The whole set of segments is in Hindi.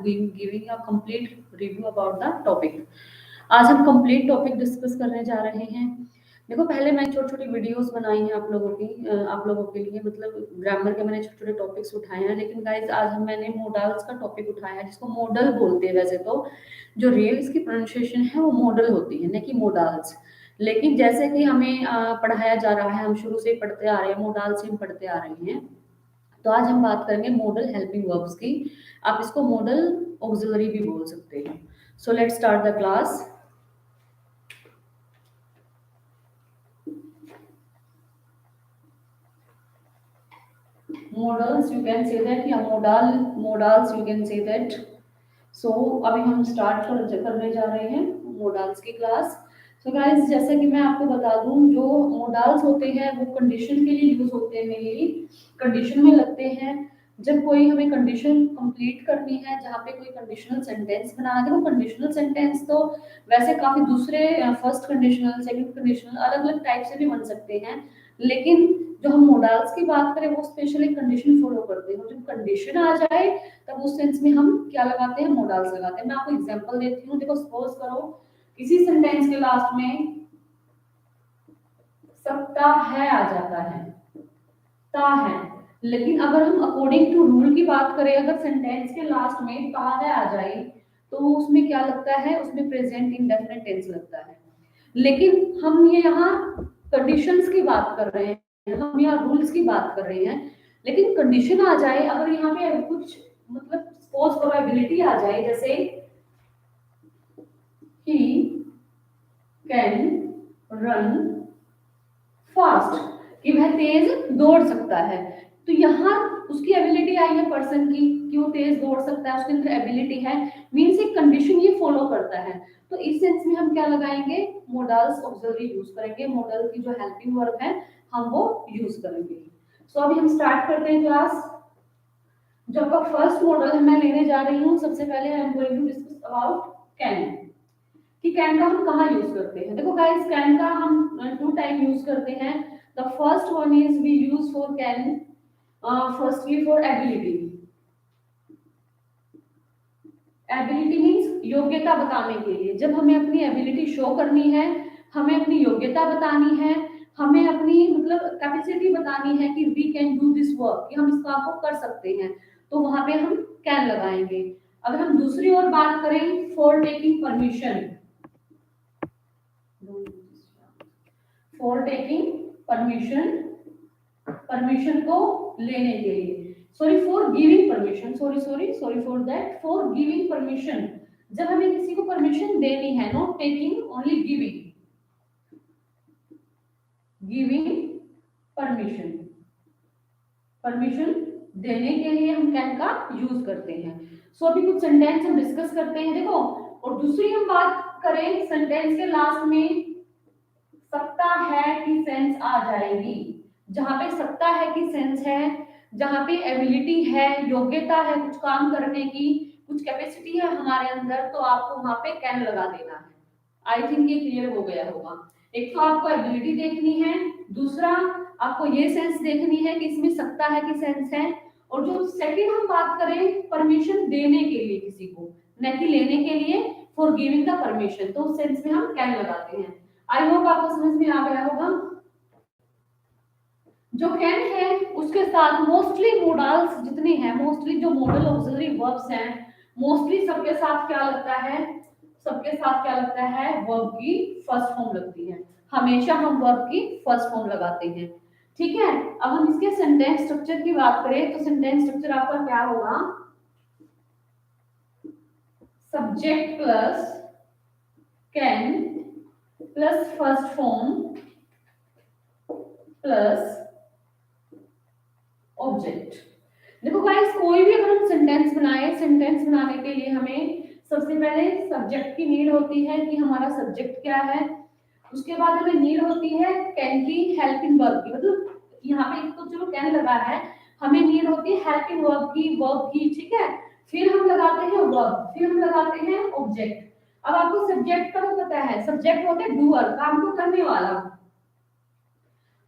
Giving a complete review about the topic. आज हम कंप्लीट टॉपिक डिस्कस करने जा रहे हैं। देखो, पहले मैंने छोटी-छोटी वीडियोज़ बनाई हैं आप लोगों के लिए, मतलब ग्रामर के मैंने छोटे-छोटे टॉपिक्स उठाए हैं। लेकिन गाइज़ आज मैंने मोडाल्स का टॉपिक उठाया है, जिसको मॉडल बोलते हैं वैसे तो। जो रियल इसकी प्रोनाउंसिएशन है वो मॉडल होती है, ना कि मोडाल्स। लेकिन जैसे कि हमें पढ़ाया जा रहा है, हम शुरू से ही पढ़ते आ रहे हैं, मोडाल से हम पढ़ते आ रहे हैं। तो आज हम बात करेंगे मॉडल हेल्पिंग वर्ब्स की। आप इसको मॉडल ऑक्सिलरी भी बोल सकते हैं। So let's start the class. Models you can say that, या modals you can say that. So अभी हम स्टार्ट करने जा रहे हैं मोडाल्स की क्लास। सो गाइस, जैसे कि मैं आपको बता दूं, जो मोडाल्स होते हैं वो कंडीशन के लिए यूज होते हैं, मेनली कंडीशन में लगते हैं। जब कोई हमें कंडीशन कंप्लीट करनी है, जहाँ पे कोई कंडीशनल सेंटेंस बना दे। वो कंडीशनल सेंटेंस तो वैसे काफी दूसरे फर्स्ट कंडीशनल, सेकंड कंडीशनल, अलग अलग टाइप से भी बन सकते हैं। लेकिन जो हम मोडाल्स की बात करें, वो स्पेशली कंडीशन फॉलो करते हैं। जब कंडीशन आ जाए तब उस सेंस में हम क्या लगाते हैं, मोडाल्स लगाते हैं। मैं आपको एग्जांपल देती हूँ। देखो, सपोज करो किसी सेंटेंस के लास्ट में सकता है आ जाता है, ता है। लेकिन अगर हम अकॉर्डिंग टू रूल की बात करें, अगर सेंटेंस के लास्ट में ता है आ जाए तो उसमें क्या लगता है, उसमें प्रेजेंट इंडेफिनिट टेंस लगता है। लेकिन हम ये यहाँ कंडीशंस की बात कर रहे हैं, हम यहाँ रूल्स की बात कर रहे हैं। लेकिन कंडीशन आ जाए, अगर यहाँ पे कुछ मतलब सपोज करो एबिलिटी आ जाए, जैसे ही कैन रन फास्ट, कि वह तेज दौड़ सकता है। तो यहाँ उसकी एबिलिटी आई है पर्सन की, कि वो तेज दौड़ सकता है, उसके अंदर एबिलिटी है। मींस एक कंडीशन ये फॉलो करता है। तो इस सेंस में हम क्या लगाएंगे, मोडल्स ऑक्सिलरी यूज करेंगे। मॉडल की जो हेल्पिंग वर्ब है हम वो यूज करेंगे। सो अभी हम स्टार्ट करते हैं क्लास। जो आपका फर्स्ट मॉडल है मैं लेने जा रही हूँ। सबसे पहले I am going to discuss about can, कि कैन का हम कहाँ यूज करते हैं। देखो गाइस, कैन का हम टू टाइप यूज करते हैं। The first one is we use for can firstly for ability. Ability means योग्यता बताने के लिए। जब हमें अपनी एबिलिटी शो करनी है, हमें अपनी योग्यता बतानी है, हमें अपनी मतलब कैपेसिटी बतानी है कि we can do this work, कि हम इस काम को कर सकते हैं, तो वहां पे हम कैन लगाएंगे। अगर हम दूसरी ओर बात करें, for taking permission, for taking permission, permission को लेने के लिए। Sorry for giving permission, sorry for that, for giving permission. जब हमें किसी को परमिशन देनी है, not taking, only giving, giving permission, permission देने के लिए हम कैन का यूज करते हैं। सो अभी कुछ सेंटेंस हम डिस्कस करते हैं। देखो, और दूसरी हम बात करें, सेंटेंस के लास्ट में सकता है की सेंस आ जाएगी। जहां पे सकता है की सेंस है, जहां पे एबिलिटी है, योग्यता है कुछ काम करने की, कुछ कैपेसिटी है हमारे अंदर, तो आपको वहां पे कैन लगा देना है। आई थिंक ये क्लियर हो गया होगा। एक तो आपको एबिलिटी देखनी है, दूसरा आपको ये सेंस देखनी है कि इसमें सकता है कि सेंस है। और जो सेकंड हम बात करें, परमिशन देने के लिए किसी को, न कि लेने के लिए, फॉर गिविंग द परमिशन, तो उस सेंस में हम कैन लगाते हैं। आई होप आपको समझ में आ गया होगा। जो कैन है उसके साथ मोस्टली मोडल्स जितने हैं, मोस्टली जो मॉडल ऑक्सिलरी वर्ब्स हैं, मोस्टली सबके साथ क्या लगता है, सबके साथ क्या लगता है, वर्ब की फर्स्ट फॉर्म लगती है। हमेशा हम वर्ब की फर्स्ट फॉर्म लगाते हैं। ठीक है, अब हम इसके सेंटेंस स्ट्रक्चर की बात करें तो सेंटेंस स्ट्रक्चर आपका क्या होगा, subject plus can plus first form plus object. देखो गाइस, कोई भी अगर हम सेंटेंस बनाए, सेंटेंस बनाने के लिए हमें सबसे पहले सब्जेक्ट की नीड होती है कि हमारा सब्जेक्ट क्या है। उसके बाद हमें नीड होती है कैन की हेल्पिंग वर्ब की, मतलब यहाँ पे तो चलो कैन लगा है, हमें नीड होती है हेल्पिंग वर्ब की, ठीक है। फिर हम लगाते हैं वर्ब, फिर हम लगाते हैं ऑब्जेक्ट। अब आपको सब्जेक्ट का तो पता है, सब्जेक्ट होते हैं डूअर, काम को करने वाला,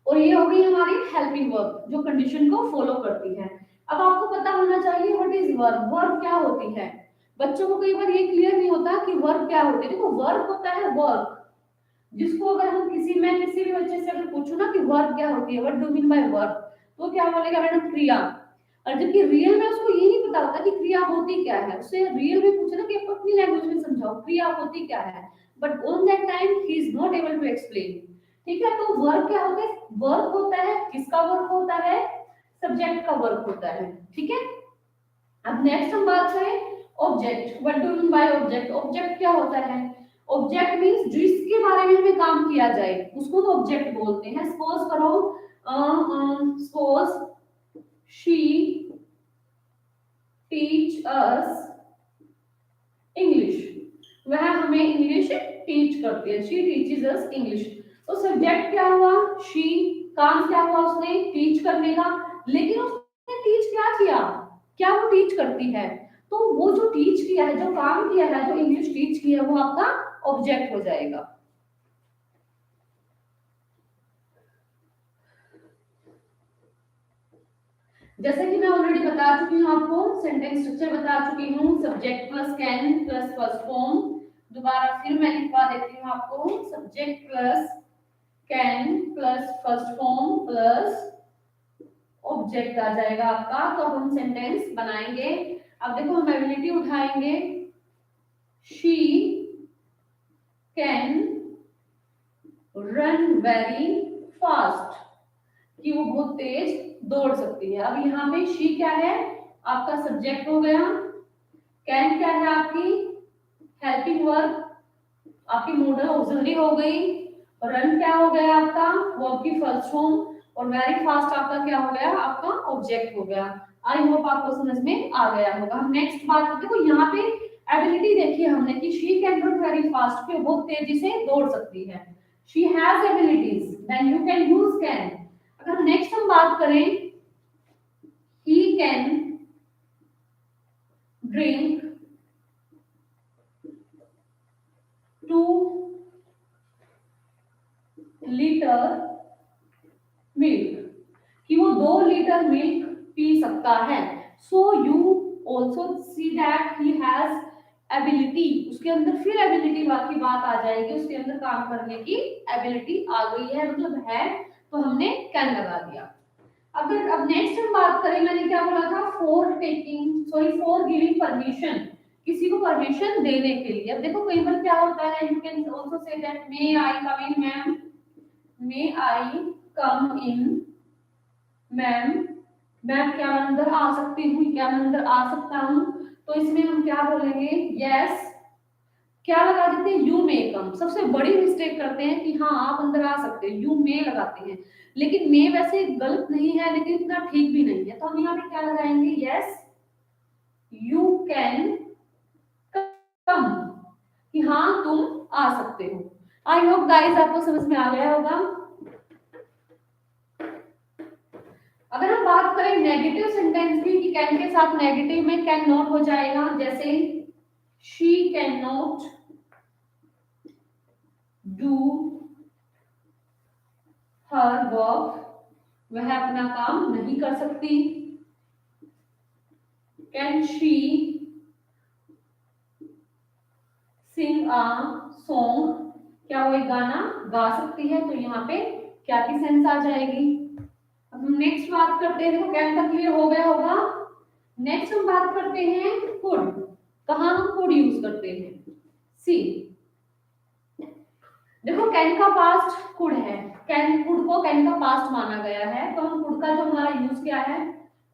और ये हो गई हमारी हेल्पिंग वर्ब जो कंडीशन को फॉलो करती है। अब आपको पता होना चाहिए व्हाट इज वर्ब, वर्ब क्या होती है। बच्चों को कई बार ये क्लियर नहीं होता कि वर्ब क्या होते हैं। देखो वर्ब होता है वर्ब, जिसको अगर हम किसी भी बच्चे से अगर पूछो ना कि वर्ब क्या होती है, what do mean by verb, तो क्या बोलेगा मैडम क्रिया। और जबकि रियल में उसको ये नहीं पता होता कि क्रिया होती क्या है, उससे रियल में पूछे ना कि आप अपनी लैंग्वेज में समझाओ क्रिया होती क्या है, but on that time he is not able to explain. ठीक है, तो वर्ब क्या होता है, वर्ब होता है किसका वर्ब होता है, सब्जेक्ट का वर्ब होता है। ठीक है, अब नेक्स्ट हम बात करें object. What do mean by object, object क्या होता है, ऑब्जेक्ट मींस जिसके बारे में हमें काम किया जाए उसको तो ऑब्जेक्ट बोलते हैं। सपोज करो, suppose she teach us English, वह हमें इंग्लिश टीच करती है, शी टीचेस अस इंग्लिश। तो सब्जेक्ट क्या हुआ, शी, काम क्या हुआ उसने टीच करने का, लेकिन उसने टीच क्या किया, क्या वो टीच करती है, तो वो जो टीच किया है, जो काम किया है, जो इंग्लिश टीच किया है, वो आपका ऑब्जेक्ट हो जाएगा। जैसे कि मैं ऑलरेडी बता चुकी हूँ आपको, सेंटेंस स्ट्रक्चर बता चुकी हूँ, subject plus can plus first form. दोबारा फिर मैं लिखवा देती हूँ आपको, subject plus can plus first form plus object आ जाएगा आपका। तो हम सेंटेंस बनाएंगे। अब देखो हम एबिलिटी उठाएंगे, she can run very fast, कि वो बहुत तेज दौड़ सकती है। अब यहाँ पे शी क्या है, आपका सब्जेक्ट हो गया, कैन क्या है आपकी हेल्पिंग वर्ब, आपकी मॉडल ऑक्सिलरी हो गई, रन क्या हो गया आपका वर्ब की फर्स्ट फॉर्म, और वेरी फास्ट आपका क्या हो गया, आपका ऑब्जेक्ट हो गया। आई होप आपको समझ में आ गया होगा। हम नेक्स्ट बात देखो, यहाँ पे एबिलिटी देखी हमने कि she can run very fast, कि बहुत तेजी से दौड़ सकती है, she has abilities, then you can use can. अगर नेक्स्ट हम बात करें, he can drink 2 litre milk, कि वो 2 लीटर मिल्क पी सकता है। So you also see that he has ability, उसके अंदर फिर एबिलिटी की बात आ जाएगी, उसके अंदर काम करने की एबिलिटी आ गई है, मतलब है, तो हमने कैन लगा दिया। अगर अब नेक्स्ट हम बात करें, मैंने क्या बोला था, for taking, sorry for giving permission, किसी को परमिशन देने के लिए। अब देखो कई बार क्या होता है, you can also say that may I come in ma'am, may I come in ma'am, मैं क्या मैं अंदर आ सकती हूँ, क्या मैं अंदर आ सकता हूँ, तो इसमें हम क्या बोलेंगे, यस, क्या लगा देते हैं, यू मे कम। सबसे बड़ी मिस्टेक करते हैं कि हाँ आप अंदर आ सकते हैं, यू मे लगाते हैं, लेकिन मे वैसे गलत नहीं है लेकिन इतना ठीक भी नहीं है, तो हम यहाँ पे क्या लगाएंगे, यस यू कैन कम, कि हाँ तुम आ सकते हो। आई होप गाइस आपको समझ में आ गया होगा। अगर हम बात करें नेगेटिव सेंटेंस की, कि कैन के साथ नेगेटिव में कैन नॉट हो जाएगा, जैसे she can not do her work, वह अपना काम नहीं कर सकती। Can she Singh a song, क्या वो एक गाना गा सकती है, तो यहाँ पे क्या की सेंस आ जाएगी। अब हम नेक्स्ट बात करते हैं, देखो कैन का क्लियर हो गया होगा। नेक्स्ट हम बात करते हैं कुड, कहाँ हम कुड यूज करते हैं, सी, देखो कैन का पास्ट कुड है, कैन कुड को कैन का पास्ट माना गया है, तो हम कुड का जो हमारा यूज क्या है,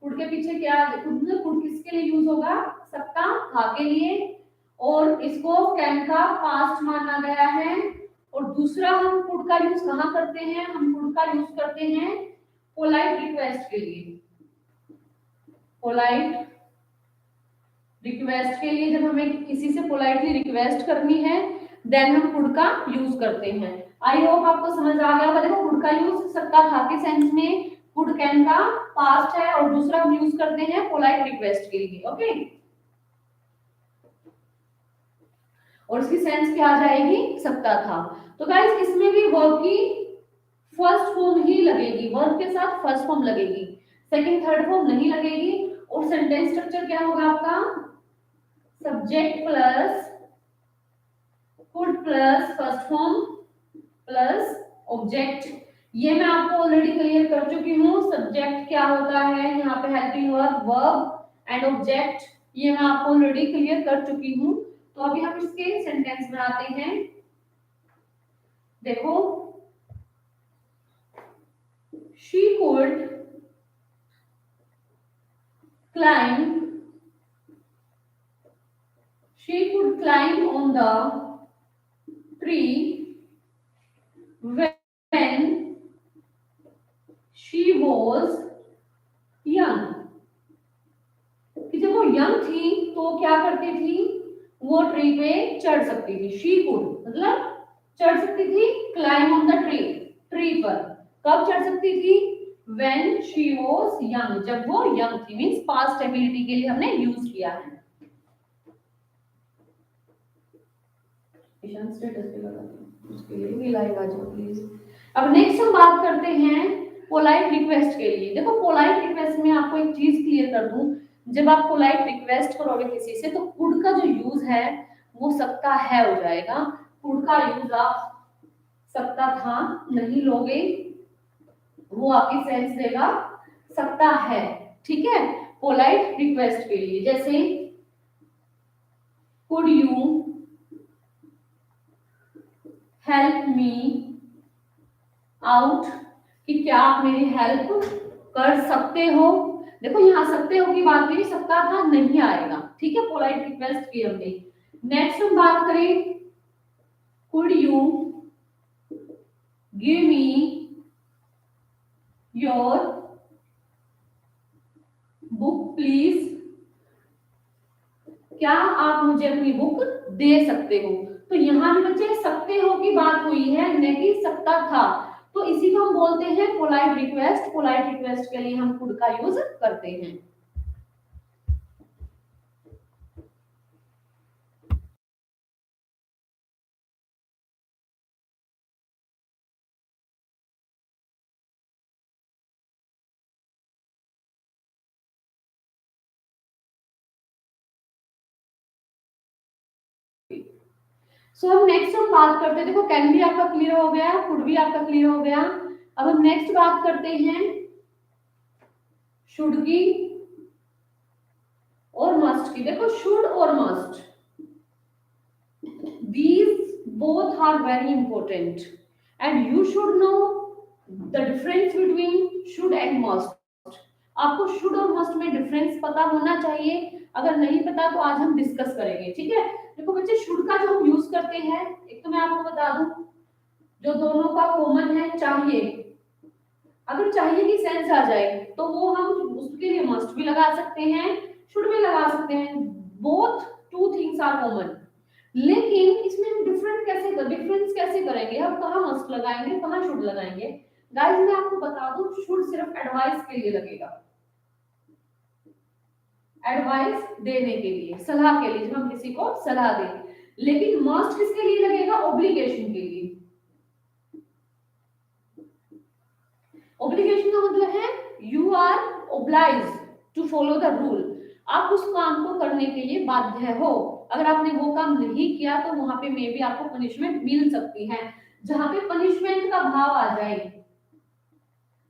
कुड के पीछे क्या, कुड किसके लिए यूज होगा, सकता था के लिए, और इसको कैन का पास्ट माना गया है। और दूसरा हम कुड का यूज कहाँ करते हैं, हम कुड का यूज करते हैं पोलाइट रिक्वेस्ट के लिए, पोलाइट रिक्वेस्ट के लिए, जब हमें किसी से पोलाइटली रिक्वेस्ट करनी है देन हम कुड का यूज करते हैं। आई होप आपको समझ आ गया होगा। देखो कुड का यूज सकता था के सेंस में, कुड कैन का पास्ट है, और दूसरा हम यूज करते हैं पोलाइट रिक्वेस्ट के लिए, ओके। और इसकी सेंस क्या आ जाएगी, सकता था। तो गाइस इसमें भी वर्ब की फर्स्ट फॉर्म ही लगेगी, वर्ब के साथ फर्स्ट फॉर्म लगेगी, सेकंड थर्ड फॉर्म नहीं लगेगी। और सेंटेंस स्ट्रक्चर क्या होगा आपका, subject plus could plus first form plus object. ये मैं आपको ऑलरेडी क्लियर कर चुकी हूँ। सब्जेक्ट क्या होता है, यहाँ पे helping verb, verb and object, ये मैं आपको ऑलरेडी क्लियर कर चुकी हूँ। तो अभी हम इसके सेंटेंस बनाते हैं। देखो, she could climb, she could climb on the tree when she was young। कि जब वो यंग थी तो क्या करती थी, वो ट्री पे चढ़ सकती थी। शी कुड मतलब चढ़ सकती थी, climb on the tree, tree पर कब चढ़ सकती थी, व्हेन शी वाज यंग, जब वो यंग थी। मींस पास्ट एबिलिटी के लिए हमने यूज किया है। ईशान स्टेटस पे लगा दो, उसके लिए भी लाइव आ जाओ प्लीज। अब नेक्स्ट हम बात करते हैं पोलाइट रिक्वेस्ट के लिए। देखो, पोलाइट रिक्वेस्ट में आपको एक चीज क्लियर कर दूं, जब आप पोलाइट रिक्वेस्ट करोगे किसी से तो कुड का जो यूज है वो सकता है हो जाएगा। कुड का यूज आप सकता था नहीं लोगे, वो आपकी सेंस देगा सकता है। ठीक है, पोलाइट रिक्वेस्ट के लिए जैसे could you help me out, कि क्या आप मेरी हेल्प कर सकते हो। देखो, यहाँ सकते हो की बात नहीं, सकता था नहीं आएगा। ठीक है, पोलाइट रिक्वेस्ट की हमने। नेक्स्ट हम बात करें, could you give me your book please, क्या आप मुझे अपनी बुक दे सकते हो। तो यहाँ भी बच्चे सकते हो की बात हुई है, नहीं सकता था, तो इसी को हम बोलते हैं पोलाइट रिक्वेस्ट। पोलाइट रिक्वेस्ट के लिए हम कुड का यूज करते हैं। सो अब नेक्स्ट हम बात करते हैं। देखो, कैन भी आपका क्लियर हो गया, कुड भी आपका क्लियर हो गया। अब हम नेक्स्ट बात करते हैं शुड की और मस्ट की। देखो, शुड और must, these both are very important and you should know the difference between should and must। आपको शुड और मस्ट में डिफरेंस पता होना चाहिए, अगर नहीं पता तो आज हम डिस्कस करेंगे। ठीक है, देखो बच्चे, शुड का जो हम यूज करते हैं, एक तो मैं आपको बता दूं, जो दोनों का कॉमन है, चाहिए। अगर चाहिए की सेंस आ जाए तो वो हम उसके लिए मस्ट भी लगा सकते हैं, शुड भी लगा सकते हैं। Both two things are common. लेकिन इसमें हम डिफरेंस कैसे करेंगे, हम कहाँ मस्ट लगाएंगे, कहाँ शुड लगाएंगे। गाइस, मैं आपको बता दूं, शुड सिर्फ एडवाइस के लिए लगेगा, एडवाइस देने के लिए, सलाह के लिए, जब हम किसी को सलाह दें। लेकिन मस्ट किसके लिए लगेगा, ऑब्लिगेशन के लिए। ऑब्लिगेशन का मतलब है you are obliged to follow the rule, आप उस काम को करने के लिए बाध्य हो। अगर आपने वो काम नहीं किया तो वहां पे मे भी आपको पनिशमेंट मिल सकती है। जहां पे पनिशमेंट का भाव आ जाए,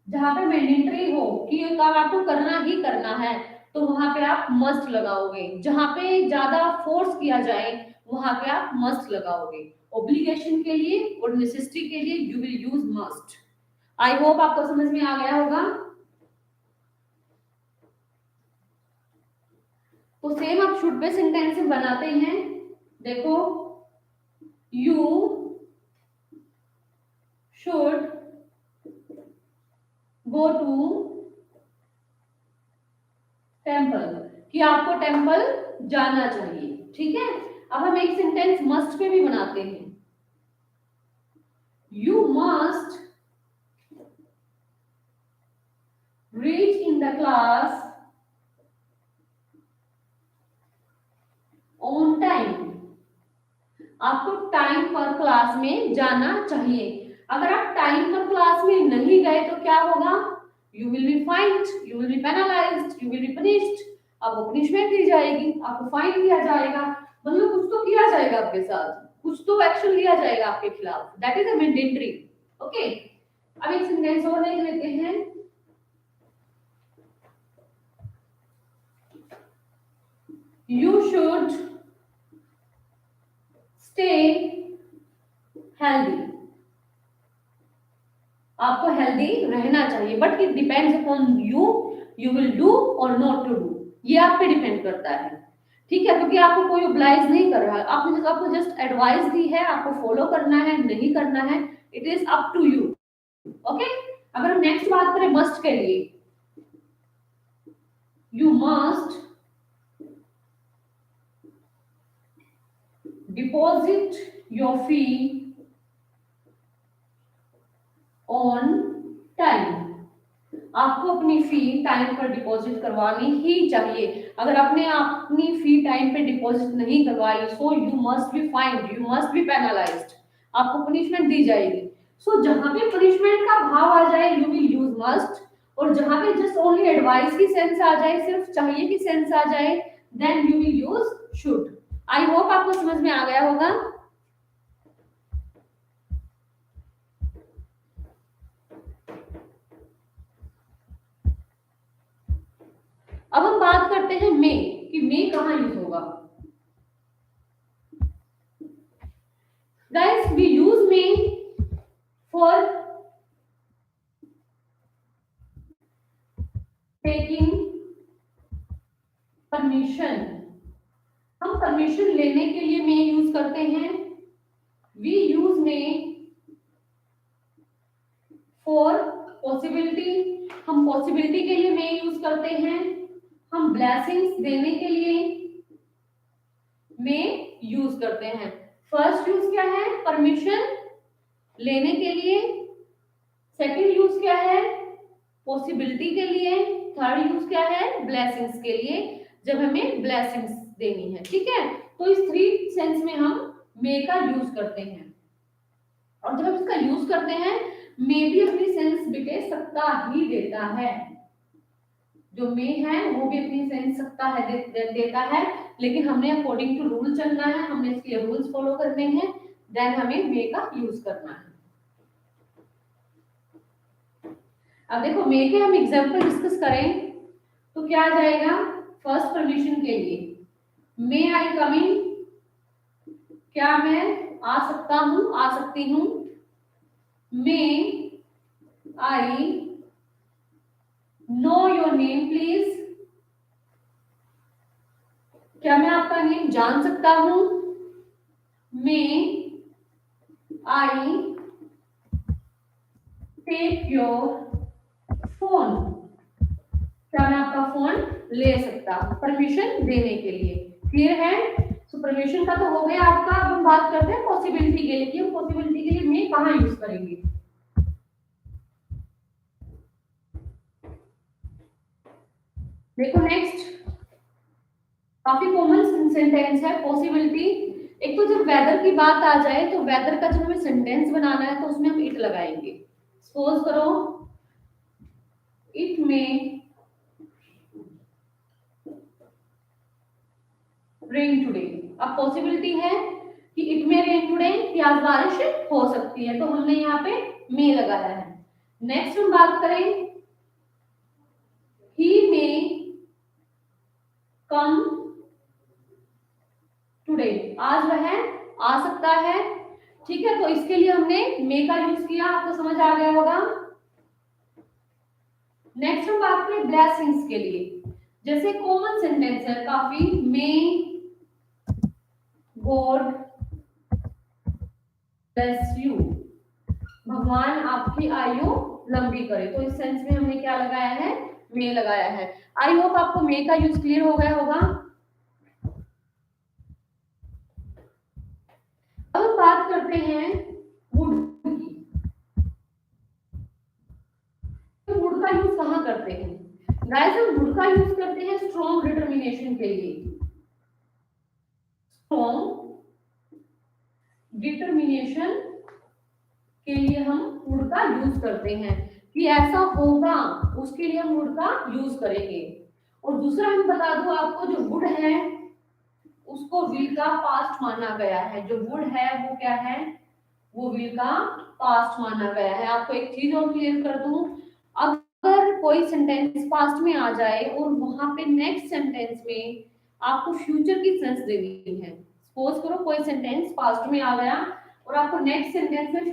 जहां पे मैंडेटरी हो कि ये काम आपको करना ही करना है, तो वहां पे आप मस्ट लगाओगे। जहां पे ज्यादा फोर्स किया जाए वहां पे आप मस्ट लगाओगे। ऑब्लिगेशन के लिए और नेसेसिटी के लिए you will use must. I hope आपको समझ में आ गया होगा। तो सेम आप शुड पे सेंटेंस बनाते हैं। देखो, you should go to temple, कि आपको टेम्पल जाना चाहिए। ठीक है, अब हम एक सेंटेंस मस्ट पे भी बनाते हैं। You must reach in the class on time, आपको टाइम पर क्लास में जाना चाहिए। अगर आप टाइम पर क्लास में नहीं गए तो क्या होगा, you will be find, you will be penalised, you will be punished. आपको पनिशमेंट दी जाएगी, आपको फाइन दिया जाएगा, मतलब कुछ तो किया जाएगा आपके साथ, कुछ तो एक्शन लिया जाएगा आपके खिलाफ, that is a mandatory. Okay, अब एक सेंटेंस और देख लेते हैं। यू शुड स्टे हेल्दी, आपको हेल्दी रहना चाहिए, but it depends upon you, you will do और नॉट टू डू, ये आप पे डिपेंड करता है, ठीक है, क्योंकि आपको कोई ऑब्लाइज नहीं कर रहा है, आपको जस्ट एडवाइस दी है, आपको फॉलो करना है नहीं करना है, it is up to you. Okay, अगर हम नेक्स्ट बात करें मस्ट के लिए, you must deposit your fee on time, आपको अपनी फी टाइम पर डिपॉजिट करवानी ही चाहिए, अगर आपने अपनी फी टाइम पे डिपॉजिट नहीं करवाई, so you must be find, you must be penalised, आपको पनिशमेंट दी जाएगी। सो जहां पे पनिशमेंट का भाव आ जाए यू विल यूज मस्ट, और जहां पे जस्ट ओनली एडवाइस की सेंस आ जाए, सिर्फ चाहिए की सेंस आ जाए, then you will use should. I hope आपको समझ में आ गया होगा। अब हम बात करते हैं मे, कि मे कहां यूज होगा। Guys we use may for taking permission, हम परमिशन लेने के लिए मे यूज करते हैं। We use may for possibility, हम पॉसिबिलिटी के लिए मे यूज करते हैं। हम ब्लेसिंग्स देने के लिए में यूज करते हैं। फर्स्ट यूज क्या है, परमिशन लेने के लिए, सेकंड यूज क्या है, पॉसिबिलिटी के लिए, थर्ड यूज क्या है, ब्लेसिंग्स के लिए, जब हमें ब्लेसिंग्स देनी है, ठीक है। तो इस थ्री सेंस में हम मे का यूज करते हैं, और जब हम इसका यूज करते हैं मे भी अपनी सेंस बेटे सत्ता ही देता है, जो मे है वो भी अपनी सेंस सकता है देता है, लेकिन हमने अकॉर्डिंग टू रूल चलना है, हमने इसके रूल्स फॉलो करने हैं, देन हमें मे का यूज करना है। अब देखो मे के हम एग्जांपल डिस्कस करें तो क्या आ जाएगा। फर्स्ट परमिशन के लिए मे आई कम इन, क्या मैं आ सकता हूं, आ सकती हूं। May I know your name please, क्या मैं आपका नेम जान सकता हूं। May I take your phone, क्या मैं आपका फोन ले सकता हूं, परमिशन देने के लिए। क्लियर है। सो परमिशन का तो हो गया आपका। अब हम बात करते हैं पॉसिबिलिटी के लिए, कि हम पॉसिबिलिटी के लिए मे कहां यूज करेंगे। देखो नेक्स्ट काफी कॉमन सेंटेंस है पॉसिबिलिटी। एक तो जब वेदर की बात आ जाए तो वेदर का जब हमें सेंटेंस बनाना है तो उसमें हम इट लगाएंगे। सपोज करो इट में रेन टुडे, अब पॉसिबिलिटी है कि इट में रेन टुडे, कि आज बारिश हो सकती है, तो हमने यहाँ पे मे लगाया है। नेक्स्ट हम बात करें ही मे कम टुडे, आज वह आ सकता है, ठीक है। तो इसके लिए हमने मे का यूज किया, आपको समझ आ गया होगा। नेक्स्ट हम बात करें ब्लेसिंग्स के लिए, जैसे कॉमन सेंटेंस है काफी, मे गॉड ब्लेस यू, भगवान आपकी आयु लंबी करे, तो इस सेंस में हमने क्या लगाया है, मे लगाया है। आई होप आपको मे का यूज क्लियर हो गया होगा। अब हम बात करते हैं वुड की, तो वुड का यूज कहां करते हैं। गाइस हम वुड का यूज करते हैं स्ट्रॉन्ग डिटर्मिनेशन के लिए, स्ट्रॉन्ग डिटर्मिनेशन के लिए हम वुड का यूज करते हैं, कि ऐसा होगा उसके लिए हम वुड का यूज करेंगे। और दूसरा हम बता दूं आपको, जो वुड है उसको विल का पास्ट माना गया है। जो वुड है वो क्या है, वो विल का पास्ट माना गया है। आपको एक चीज और क्लियर कर दूं, अगर कोई सेंटेंस पास्ट में आ जाए और वहां पे नेक्स्ट सेंटेंस में आपको फ्यूचर की सेंस देनी है, सपोज करो कोई सेंटेंस पास्ट में आ गया और आपको नेक्स्ट सेंटेंस में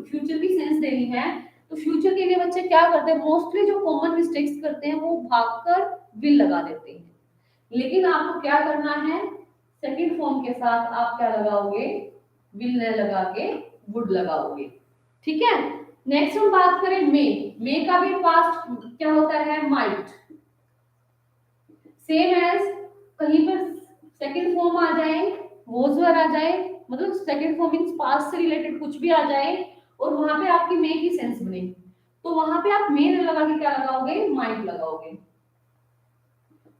फ्यूचर की सेंस देनी है, तो फ्यूचर के लिए बच्चे क्या करते हैं, मोस्टली जो कॉमन मिस्टेक्स करते हैं वो भागकर विल लगा देते हैं। लेकिन आपको क्या करना है, सेकंड फॉर्म के साथ आप क्या लगाओगे, विल न लगा के वुड लगाओगे। ठीक है, नेक्स्ट हम बात करें मे का भी पास्ट क्या होता है, माइट। सेम एज, कहीं पर सेकंड फॉर्म आ जाए, वॉज वर आ जाए, मतलब सेकंड फॉर्म मींस पास्ट से रिलेटेड कुछ भी आ जाए और वहां पे आपकी मे की सेंस बने, तो वहां पे आप मे न लगा के क्या लगाओगे, माइट लगाओगे।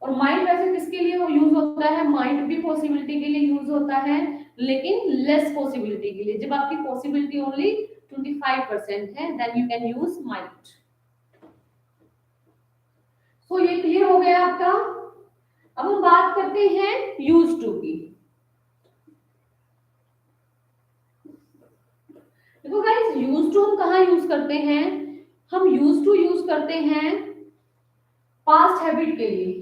और माइंड वैसे किसके लिए यूज होता है, माइंड भी पॉसिबिलिटी के लिए यूज होता है, लेकिन लेस पॉसिबिलिटी के लिए। जब आपकी पॉसिबिलिटी ओनली 25% है, then you can use might. So ये क्लियर हो गया आपका। अब हम बात करते हैं यूज टू की। देखो गाइस, यूज टू हम कहाँ यूज करते हैं, हम यूज टू यूज करते हैं पास्ट हैबिट के लिए।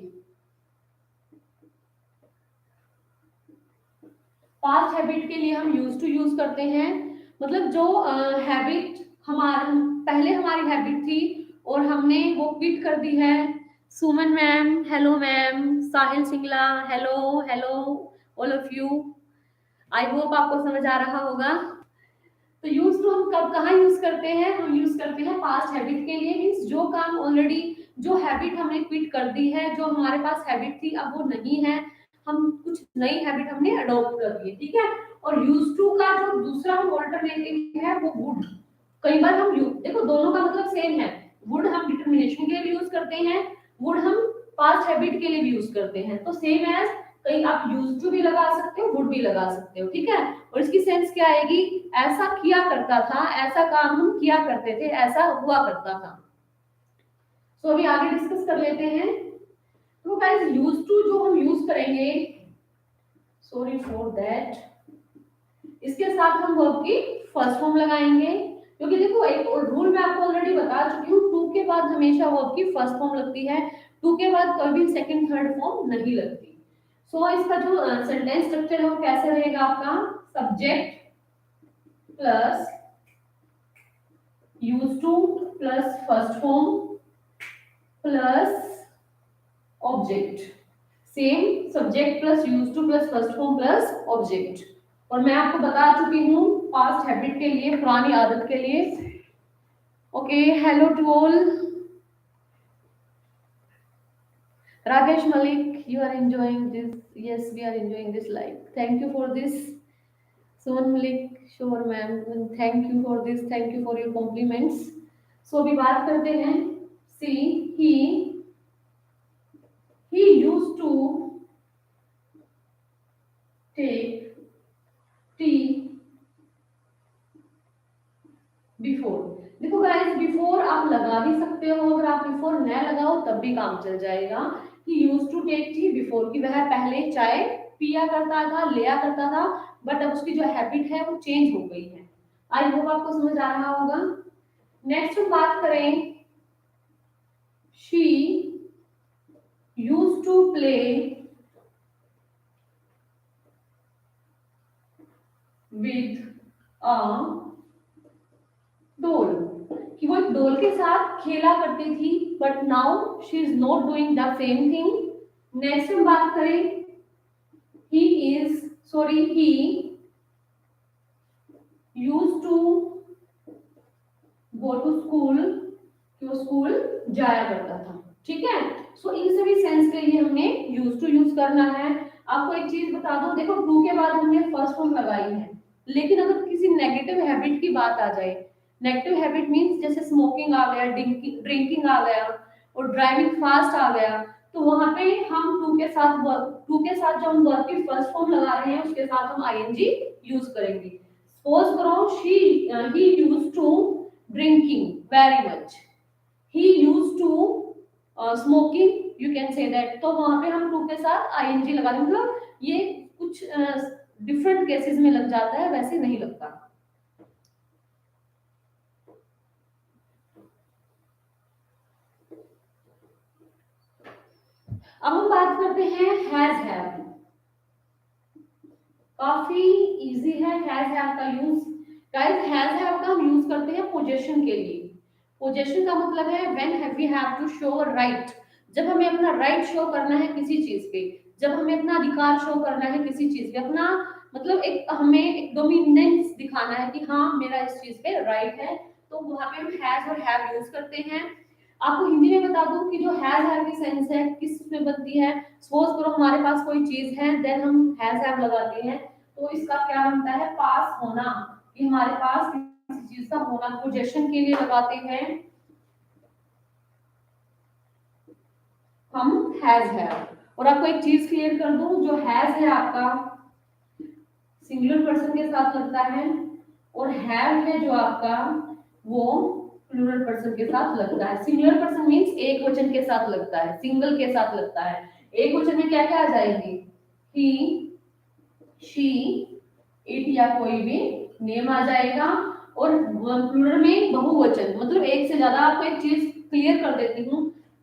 पास्ट हैबिट के लिए हम यूज टू यूज करते हैं, मतलब जो हैबिट हमारा पहले हमारी हैबिट थी और हमने वो क्विट कर दी है। Suman ma'am, hello ma'am, Sahil Singla, hello hello all of you. I hope आपको समझ आ रहा होगा। तो यूज टू हम कब कहाँ यूज करते हैं, हम यूज करते हैं पास्ट हैबिट के लिए। मीन्स जो काम ऑलरेडी, जो हैबिट हमने क्विट कर दी है, जो हमारे पास हैबिट थी अब वो नहीं है, हम कुछ नई हैबिट हमने अडॉप्ट कर दी है। ठीक है, और यूज टू का जो दूसरा हम ऑल्टरनेटिव है वो वुड। कई बार हम देखो दोनों का मतलब सेम है। वुड हम डिटर्मिनेशन के लिए भी यूज करते हैं, वुड हम पास्ट हैबिट के लिए भी यूज करते हैं। तो सेम एज, कहीं आप यूज टू भी लगा सकते हो, वुड भी लगा सकते हो। ठीक है, और इसकी सेंस क्या आएगी, ऐसा किया करता था, ऐसा काम हम किया करते थे, ऐसा हुआ करता था। सो अभी आगे डिस्कस कर लेते हैं। तो गाइस, यूज टू जो हम यूज करेंगे, सॉरी फॉर दैट, इसके साथ हम वर्ब की फर्स्ट फॉर्म लगाएंगे। क्योंकि देखो एक रूल मैं आपको ऑलरेडी बता चुकी हूँ, टू के बाद हमेशा वर्ब की फर्स्ट फॉर्म लगती है, टू के बाद कभी सेकंड थर्ड फॉर्म नहीं लगती। सो इसका जो सेंटेंस स्ट्रक्चर है वो कैसे रहेगा आपका, subject plus use two plus first form plus object. Same, subject plus use two plus first form plus object. और मैं आपको बता चुकी हूँ पास्ट हैबिट के लिए, पुरानी आदत के लिए। Okay, hello to all. Rakesh Malik, you are enjoying this? Yes, we are enjoying this live. Thank you for this. Suman Malik, sure ma'am. Thank you for this. Thank you for your compliments. So अभी बात करते हैं। See, he used to take tea before। देखो गाइस, बिफोर आप लगा भी सकते हो, अगर आप बिफोर न लगाओ तब भी काम चल जाएगा। कि use to take tea before, की वह पहले चाय पिया करता था, लिया करता था, बट अब उसकी जो हैबिट है वो चेंज हो गई है। आई होप आपको समझ आ रहा होगा। नेक्स्ट हम बात करें, she use to play with a doll, कि वो एक डोल के साथ खेला करती थी, but now she is not doing the same thing. Next हम बात करें, he is sorry he used to go to school, कि वो स्कूल जाया करता था। ठीक है, सो इन सभी सेंस के लिए हमने यूज टू यूज करना है। आपको एक चीज बता दूं, देखो टू के बाद हमने फर्स्ट फॉर्म लगाई है, लेकिन अगर किसी नेगेटिव हैबिट की बात आ जाए, नेगेटिव हैबिट मींस जैसे स्मोकिंग आ गया, ड्रिंकिंग आ गया और ड्राइविंग फास्ट आ गया, तो वहां पे हम टू के साथ जो हम वर्ब की फर्स्ट फॉर्म लगा रहे हैं उसके साथ हम आईएनजी यूज करेंगे। सपोज करो, he used to drinking very much, he used to smoking, you can say that. तो वहां पे हम टू के साथ आईएनजी लगा दें, मतलब ये कुछ डिफरेंट केसेस में लग जाता है, वैसे नहीं लगता। अब हम बात करते हैं हैज हैव। काफी इजी है हैज हैव का यूज। गाइस हैज हैव का हम यूज करते हैं पोजेशन के लिए। पोजेशन का मतलब है when we have to show right, जब हमें अपना राइट शो करना है किसी चीज पे, जब हमें अपना अधिकार शो करना है किसी चीज पे, अपना मतलब एक हमें एक डोमिनेंस दिखाना है कि हाँ मेरा इस चीज पे राइट है, तो वहां पे हम हैज और हैव यूज करते हैं। आपको हिंदी में बता दूं कि जो हैज हैव की सेंस है किस में बनती है। सपोज करो हमारे पास कोई चीज है, देन हम हैज हैव लगाते हैं, तो इसका क्या बनता है, पास होना, कि हमारे पास किसी चीज का होना। पोजेशन के लिए लगाते हैं हम हैज हैव। और आपको एक चीज क्लियर कर दूं, जो हैज है आपका सिंगुलर पर्सन के साथ लगता है, और हैव है जो आपका वो प्लूरल पर्सन के साथ लगता है। सिंगुलर पर्सन मींस एक वचन के साथ लगता है, सिंगल के साथ लगता है। एक वचन में क्या क्या आ जाएंगे, ही, शी, इट या कोई भी नेम आ जाएगा। और प्लूरल में बहुवचन, मतलब एक से ज्यादा। आपको एक चीज क्लियर कर देती हूँ,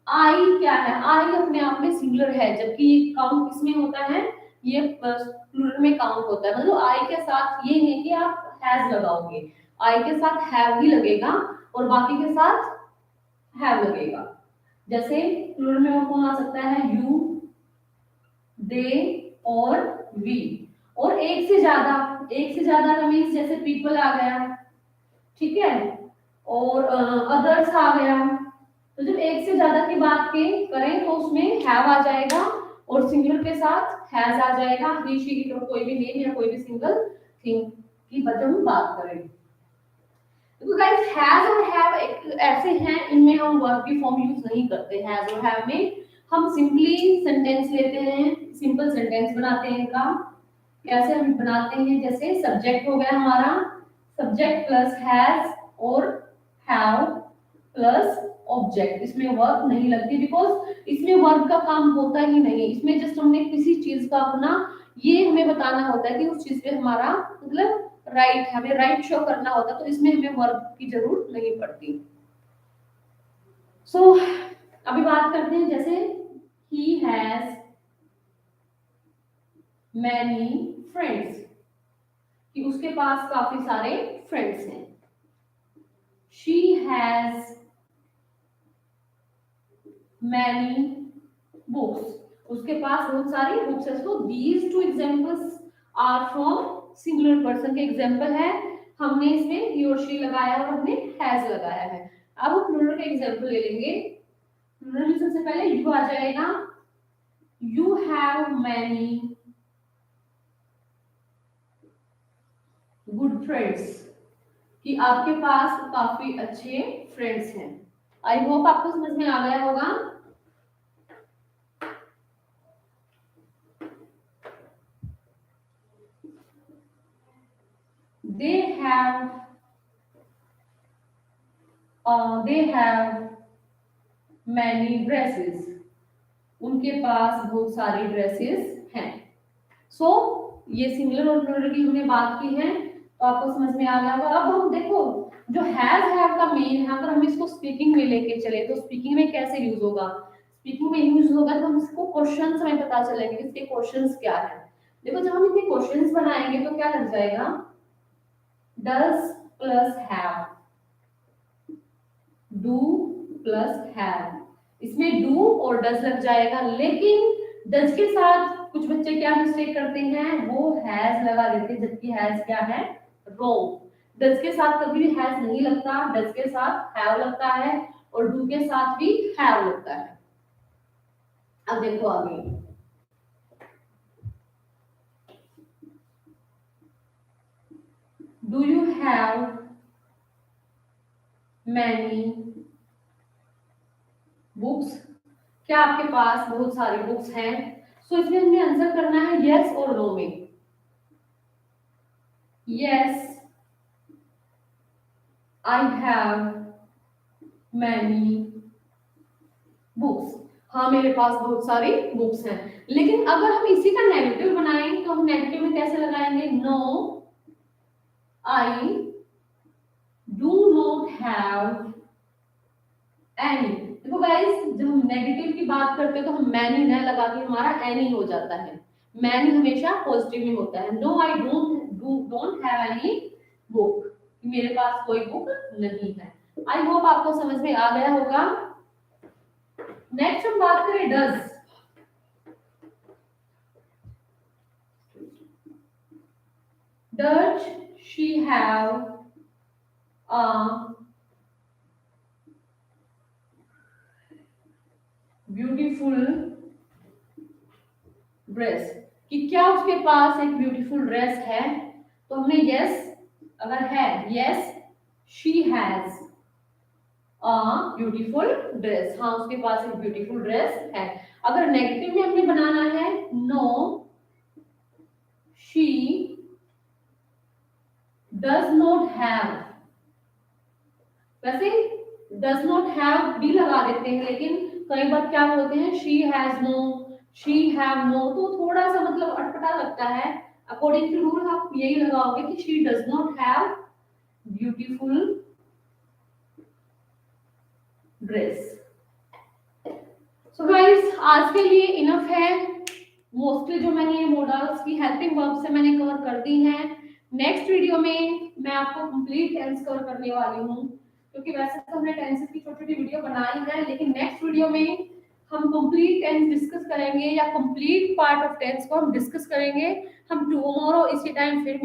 आई क्या है, आई अपने आप में सिंगुलर है, जबकि ये काउंट किसमें होता है, ये प्लूरल में काउंट होता है। मतलब आई के साथ ये नहीं कि आप हैज लगाओगे, आई के साथ हैव ही लगेगा और बाकी के साथ हैव लगेगा। जैसे प्लूरल में और कौन आ सकता है, यू, दे और वी। और एक से ज्यादा का मीन्स जैसे पीपल आ गया, ठीक है, और अदर्स आ गया। तो जब एक से ज्यादा की बात के करें तो उसमें हैव आ जाएगा और सिंगुलर के साथ हैज आ जाएगा। ही, शी, इट और कोई भी नेम या कोई भी सिंगल थिंग की जब हम बात करें। तो गाइस हैज और हैव एक ऐसे हैं, इनमें हम वर्ब की फॉर्म यूज नहीं करते। हैज और हैव में हम सिंपली सेंटेंस लेते हैं, सिंपल सेंटेंस बनाते हैं इनका। कैसे हम बनाते हैं, जैसे सब्जेक्ट हो गया हमारा, सब्जेक्ट प्लस हैज और हैव प्लस ऑब्जेक्ट। इसमें वर्ब नहीं लगती, बिकॉज इसमें वर्ब का काम होता ही नहीं। इसमें जस्ट हमने किसी चीज का अपना ये हमें बताना होता है कि उस चीज पे हमारा मतलब राइट, हमें राइट शो करना होता है, तो इसमें हमें वर्ब की जरूरत नहीं पड़ती। सो अभी बात करते हैं, जैसे ही हैज मैनी फ्रेंड्स, कि उसके पास काफी सारे फ्रेंड्स हैं। शी हैज मैनी बुक्स, उसके पास बहुत सारी बुक्स है। So these two examples are from singular person के एग्जांपल है। हमने इसमें ही और शी लगाया और हमने हैज लगाया है। अब हम प्लूरल का एग्जांपल ले लेंगे। प्लूरल में सबसे पहले यू आ जाएगा, you have many good friends, कि आपके पास काफी अच्छे फ्रेंड्स हैं। आई होप आपको समझ में आ गया होगा। they have they have many dresses, उनके पास बहुत सारी ड्रेसेस हैं। सो ये सिंगुलर और प्लूरल की हमने बात की है, तो आपको समझ में आ गया होगा। अब हम देखो जो हैज हैव का मेन है, अगर हम इसको स्पीकिंग में लेके चले तो स्पीकिंग में कैसे यूज होगा, स्पीकिंग में यूज होगा तो हम इसको क्वेश्चंस में पता चलेंगे कि इसके क्वेश्चंस क्या है। देखो जब हम इनके क्वेश्चंस बनाएंगे तो क्या लग जाएगा, does plus have, do plus have, इसमें डू और डज लग जाएगा। लेकिन डज के साथ कुछ बच्चे क्या मिस्टेक करते हैं, वो हैज लगा देते हैं, जबकि हैज क्या है, रॉन्ग। डज के साथ कभी भी हैज नहीं लगता, डज के साथ हैव लगता है और डू के साथ भी हैव लगता है। अब देखो आगे, do you have many books, क्या आपके पास बहुत सारी बुक्स हैं। सो इसमें हमें आंसर करना है यस और नो में। Yes I have many books. हाँ मेरे पास बहुत सारी बुक्स हैं। लेकिन अगर हम इसी का नेगेटिव बनाएं तो हम नेगेटिव में कैसे लगाएंगे? No I do not have any. देखो गाइस, जब हम नेगेटिव की बात करते हैं तो हम मैनी न लगा के हमारा एनी हो जाता है। मैनी हमेशा पॉजिटिव में होता है। No I don't have any book, मेरे पास कोई बुक नहीं है। आई होप आपको समझ में आ गया होगा। नेक्स्ट हम बात करें does. Does she have a beautiful dress, कि क्या उसके पास एक ब्यूटीफुल ड्रेस है? तो हमने यस, अगर है yes she has a beautiful dress, हाँ उसके पास एक ब्यूटीफुल ड्रेस है। अगर नेगेटिव में हमने बनाना है, no she does not have. वैसे डज नॉट हैव भी लगा देते हैं, लेकिन कई बार क्या बोलते हैं she has no, she have no, तो थोड़ा सा मतलब अटपटा लगता है। अकॉर्डिंग टू रूल आप यही लगाओगे कि she does not have beautiful dress. So guys, आज के लिए इनफ है। मोस्टली जो मैंने ये मॉडल्स की हेल्पिंग वर्ब से मैंने कवर कर दी हैं। नेक्स्ट वीडियो में मैं आपको कंप्लीट टेंस कवर करने वाली हूँ, क्योंकि वैसे तो हमने टेंसेस की छोटी छोटी वीडियो बनाई है, लेकिन नेक्स्ट वीडियो में हम कंप्लीट टेंस डिस्कस करेंगे, या कंप्लीट पार्ट ऑफ टेंस को हम डिस्कस करेंगे। हम टुमारो इसी टाइम फिर